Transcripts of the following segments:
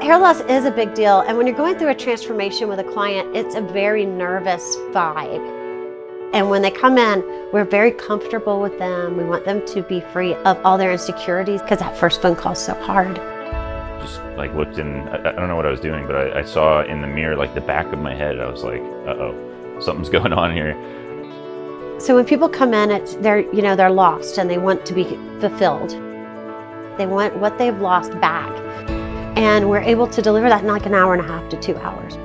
Hair loss is a big deal, and when you're going through a transformation with a client, it's a very nervous vibe. And when they come in, we're very comfortable with them. We want them to be free of all their insecurities because that first phone call is so hard. Just like looked in, I don't know what I was doing, but I saw in the mirror like the back of my head. I was like, uh-oh, something's going on here. So when people come in, they're lost and they want to be fulfilled. They want what they've lost back. And we're able to deliver that in like an hour and a half to 2 hours.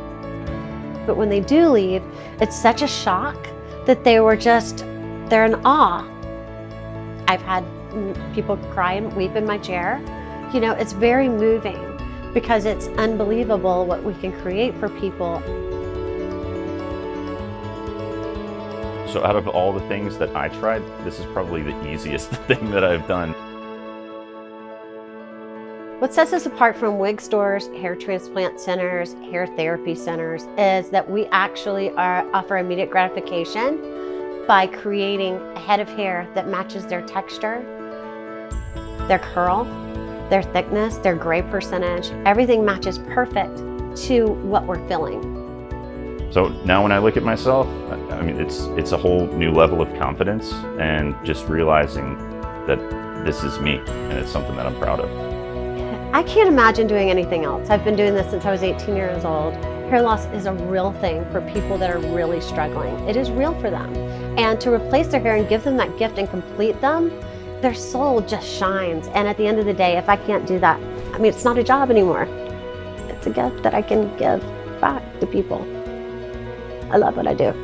But when they do leave, it's such a shock that they're in awe. I've had people cry and weep in my chair. You know, it's very moving because it's unbelievable what we can create for people. So out of all the things that I tried, this is probably the easiest thing that I've done. What sets us apart from wig stores, hair transplant centers, hair therapy centers is that we actually offer immediate gratification by creating a head of hair that matches their texture, their curl, their thickness, their gray percentage. Everything matches perfect to what we're feeling. So now when I look at myself, I mean, it's a whole new level of confidence and just realizing that this is me and it's something that I'm proud of. I can't imagine doing anything else. I've been doing this since I was 18 years old. Hair loss is a real thing for people that are really struggling. It is real for them. And to replace their hair and give them that gift and complete them, their soul just shines. And at the end of the day, if I can't do that, I mean, it's not a job anymore. It's a gift that I can give back to people. I love what I do.